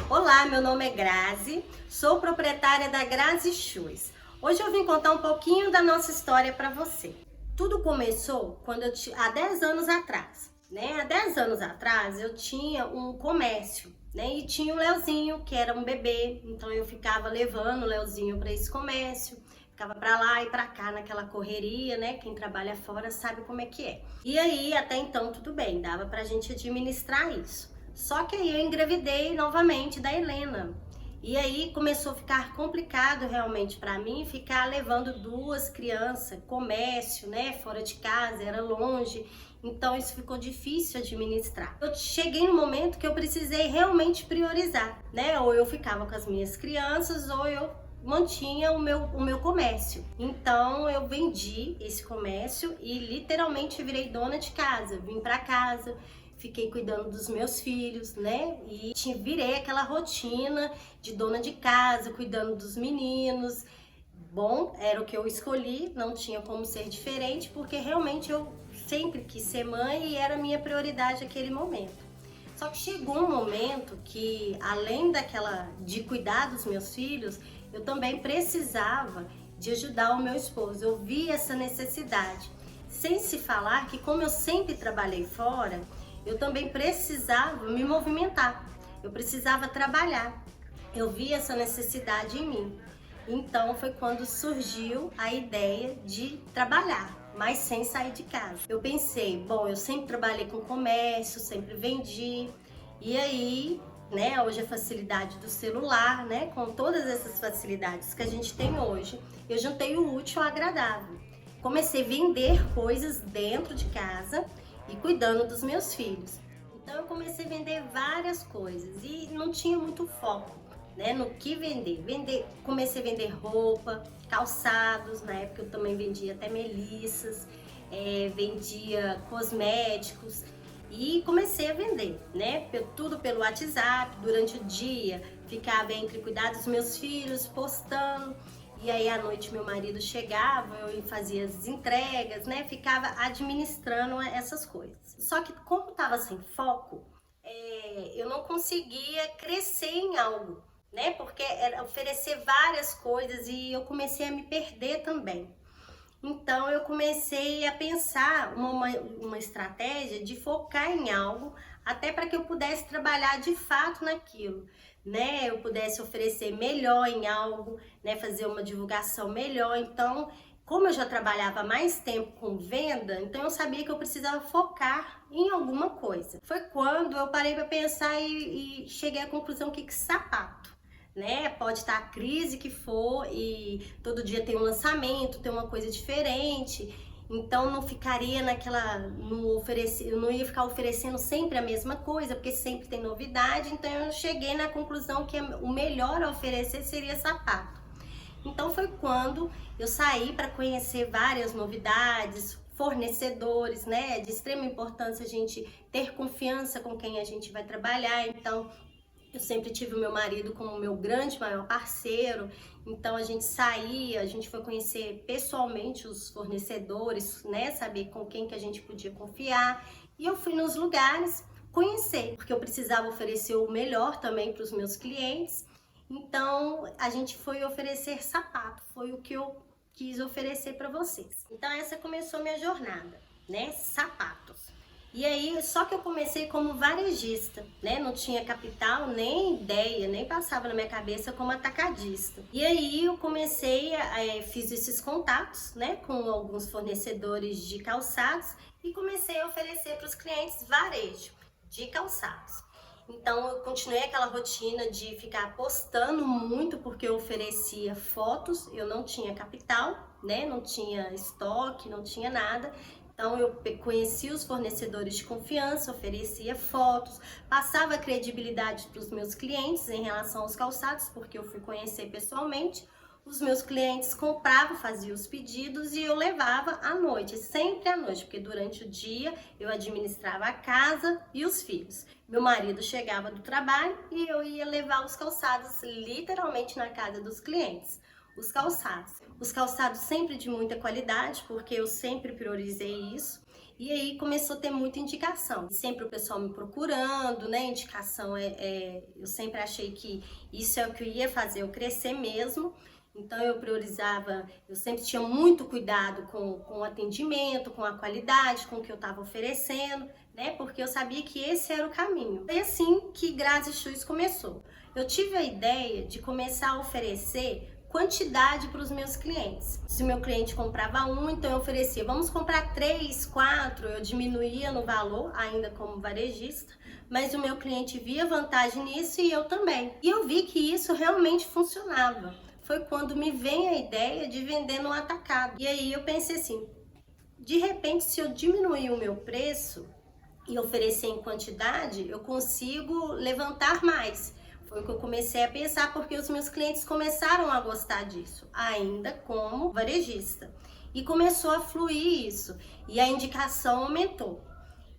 Olá, meu nome é Grazi, sou proprietária da Grazi Shoes. Hoje eu vim contar um pouquinho da nossa história para você. Tudo começou há 10 anos atrás, né? Há 10 anos atrás eu tinha um comércio, né? E tinha o Leozinho, que era um bebê, então eu ficava levando o Leozinho para esse comércio. Ficava pra lá e pra cá naquela correria, né? Quem trabalha fora sabe como é que é. E aí, até então, tudo bem, dava pra gente administrar isso. Só que aí eu engravidei novamente da Helena. E aí começou a ficar complicado realmente para mim ficar levando duas crianças, comércio, né, fora de casa, era longe. Então isso ficou difícil administrar. Eu cheguei no momento que eu precisei realmente priorizar, né? Ou eu ficava com as minhas crianças ou eu mantinha o meu comércio. Então eu vendi esse comércio e literalmente virei dona de casa. Vim para casa, fiquei cuidando dos meus filhos, né? E virei aquela rotina de dona de casa, cuidando dos meninos. Bom, era o que eu escolhi, não tinha como ser diferente, porque realmente eu sempre quis ser mãe e era a minha prioridade naquele momento. Só que chegou um momento que, além de cuidar dos meus filhos, eu também precisava de ajudar o meu esposo. Eu vi essa necessidade. Sem se falar que, como eu sempre trabalhei fora, eu também precisava me movimentar. Eu precisava trabalhar. Eu vi essa necessidade em mim. Então foi quando surgiu a ideia de trabalhar, mas sem sair de casa. Eu pensei, bom, eu sempre trabalhei com comércio, sempre vendi, e aí, né, hoje a facilidade do celular, né, com todas essas facilidades que a gente tem hoje, eu juntei o útil ao agradável. Comecei a vender coisas dentro de casa e cuidando dos meus filhos. Então eu comecei a vender várias coisas e não tinha muito foco, né, no que vender. Comecei a vender roupa, calçados, na época eu também vendia até melissas, vendia cosméticos e comecei a vender, né, tudo pelo WhatsApp, durante o dia, ficava entre cuidar dos meus filhos, postando, e aí à noite meu marido chegava, eu fazia as entregas, né, ficava administrando essas coisas. Só que como estava sem foco, eu não conseguia crescer em algo, né? Porque era oferecer várias coisas e eu comecei a me perder também. Então eu comecei a pensar uma estratégia de focar em algo, até para que eu pudesse trabalhar de fato naquilo, né? Eu pudesse oferecer melhor em algo, né? Fazer uma divulgação melhor. Então, como eu já trabalhava mais tempo com venda, então eu sabia que eu precisava focar em alguma coisa. Foi quando eu parei para pensar e cheguei à conclusão que sapato, né? Pode estar a crise que for e todo dia tem um lançamento, tem uma coisa diferente. Então não ficaria eu não ia ficar oferecendo sempre a mesma coisa, porque sempre tem novidade. Então eu cheguei na conclusão que o melhor a oferecer seria sapato. Então foi quando eu saí para conhecer várias novidades, fornecedores, né? De extrema importância a gente ter confiança com quem a gente vai trabalhar. Então eu sempre tive o meu marido como meu grande, maior parceiro, então a gente saía, a gente foi conhecer pessoalmente os fornecedores, né, saber com quem que a gente podia confiar, e eu fui nos lugares conhecer, porque eu precisava oferecer o melhor também para os meus clientes, então a gente foi oferecer sapato, foi o que eu quis oferecer para vocês. Então essa começou a minha jornada, né, sapatos. E aí, só que eu comecei como varejista, né? Não tinha capital, nem ideia, nem passava na minha cabeça como atacadista. E aí eu fiz esses contatos, né? Com alguns fornecedores de calçados e comecei a oferecer para os clientes varejo de calçados. Então eu continuei aquela rotina de ficar postando muito porque eu oferecia fotos, eu não tinha capital, né? Não tinha estoque, não tinha nada. Então eu conhecia os fornecedores de confiança, oferecia fotos, passava credibilidade para os meus clientes em relação aos calçados, porque eu fui conhecer pessoalmente. Os meus clientes compravam, faziam os pedidos e eu levava à noite, sempre à noite, porque durante o dia eu administrava a casa e os filhos. Meu marido chegava do trabalho e eu ia levar os calçados literalmente na casa dos clientes. Os calçados sempre de muita qualidade, porque eu sempre priorizei isso. E aí começou a ter muita indicação. Sempre o pessoal me procurando, né? Indicação eu sempre achei que isso é o que ia fazer eu crescer mesmo. Então eu priorizava, eu sempre tinha muito cuidado com o atendimento, com a qualidade, com o que eu estava oferecendo, né? Porque eu sabia que esse era o caminho. Foi assim que Grazi Shoes começou. Eu tive a ideia de começar a oferecer quantidade para os meus clientes. Se o meu cliente comprava um, então eu oferecia, vamos comprar 3, 4, eu diminuía no valor, ainda como varejista, mas o meu cliente via vantagem nisso e eu também. E eu vi que isso realmente funcionava. Foi quando me veio a ideia de vender no atacado. E aí eu pensei assim, de repente, se eu diminuir o meu preço e oferecer em quantidade, eu consigo levantar mais. Foi o que eu comecei a pensar, porque os meus clientes começaram a gostar disso, ainda como varejista. E começou a fluir isso, e a indicação aumentou.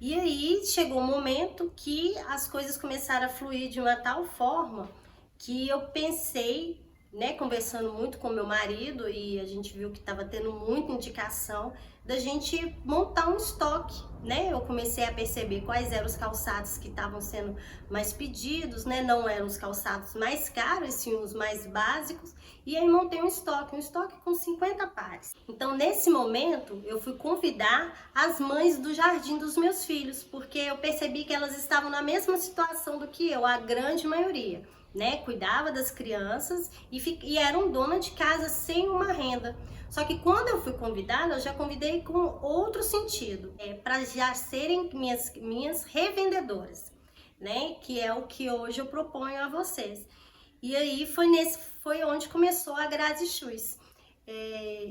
E aí chegou um momento que as coisas começaram a fluir de uma tal forma que eu pensei, né, conversando muito com meu marido, e a gente viu que estava tendo muita indicação da gente montar um estoque, né? Eu comecei a perceber quais eram os calçados que estavam sendo mais pedidos, né? Não eram os calçados mais caros, sim os mais básicos, e aí montei um estoque com 50 pares. Então, nesse momento, eu fui convidar as mães do jardim dos meus filhos, porque eu percebi que elas estavam na mesma situação do que eu, a grande maioria. Né, cuidava das crianças e eram dona de casa sem uma renda. Só que quando eu fui convidada, eu já convidei com outro sentido, para já serem minhas revendedoras, né, que é o que hoje eu proponho a vocês. E aí foi onde começou a Grazi Shoes.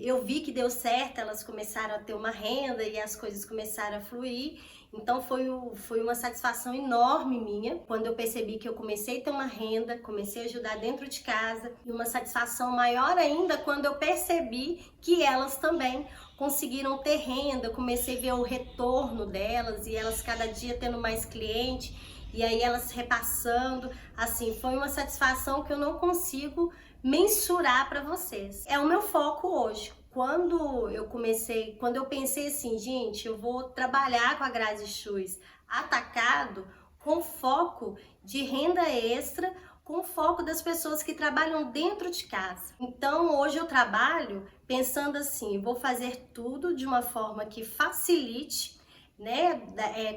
Eu vi que deu certo, elas começaram a ter uma renda e as coisas começaram a fluir. Então foi uma satisfação enorme minha quando eu percebi que eu comecei a ter uma renda, comecei a ajudar dentro de casa, e uma satisfação maior ainda quando eu percebi que elas também conseguiram ter renda. Eu comecei a ver o retorno delas e elas cada dia tendo mais cliente, e aí elas repassando. Assim, foi uma satisfação que eu não consigo mensurar para vocês. É o meu foco hoje. Quando eu pensei assim, gente, eu vou trabalhar com a Grazi Shoes atacado, com foco de renda extra, com foco das pessoas que trabalham dentro de casa. Então hoje eu trabalho pensando assim, vou fazer tudo de uma forma que facilite, né,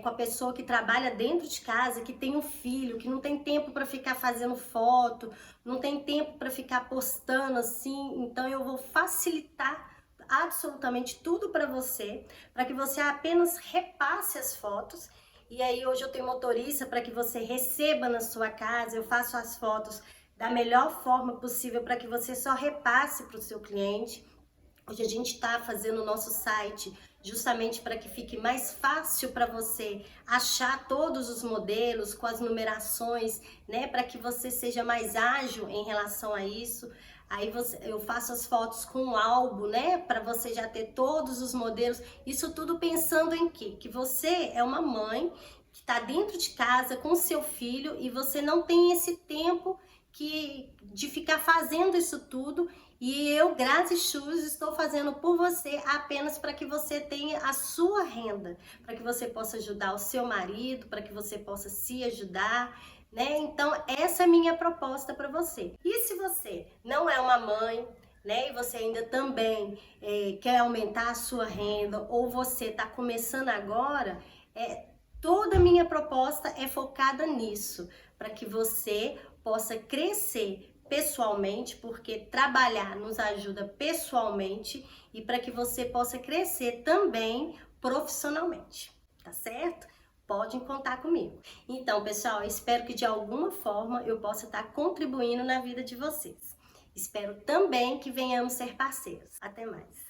com a pessoa que trabalha dentro de casa, que tem um filho, que não tem tempo para ficar fazendo foto, não tem tempo para ficar postando assim. Então eu vou facilitar absolutamente tudo para você, para que você apenas repasse as fotos. E aí hoje eu tenho motorista para que você receba na sua casa, eu faço as fotos da melhor forma possível para que você só repasse para o seu cliente. Hoje a gente está fazendo o nosso site justamente para que fique mais fácil para você achar todos os modelos com as numerações, né? Para que você seja mais ágil em relação a isso. Aí eu faço as fotos com um álbum, né? Para você já ter todos os modelos. Isso tudo pensando em quê? Que você é uma mãe que está dentro de casa com seu filho e você não tem esse tempo de ficar fazendo isso tudo. E eu, Grazi Shoes, estou fazendo por você apenas para que você tenha a sua renda, para que você possa ajudar o seu marido, para que você possa se ajudar, né? Então, essa é a minha proposta para você. E se você não é uma mãe, né, e você ainda também quer aumentar a sua renda, ou você está começando agora, toda a minha proposta é focada nisso, para que você possa crescer pessoalmente, porque trabalhar nos ajuda pessoalmente, e para que você possa crescer também profissionalmente, tá certo? Podem contar comigo. Então, pessoal, espero que de alguma forma eu possa estar contribuindo na vida de vocês. Espero também que venhamos ser parceiros. Até mais!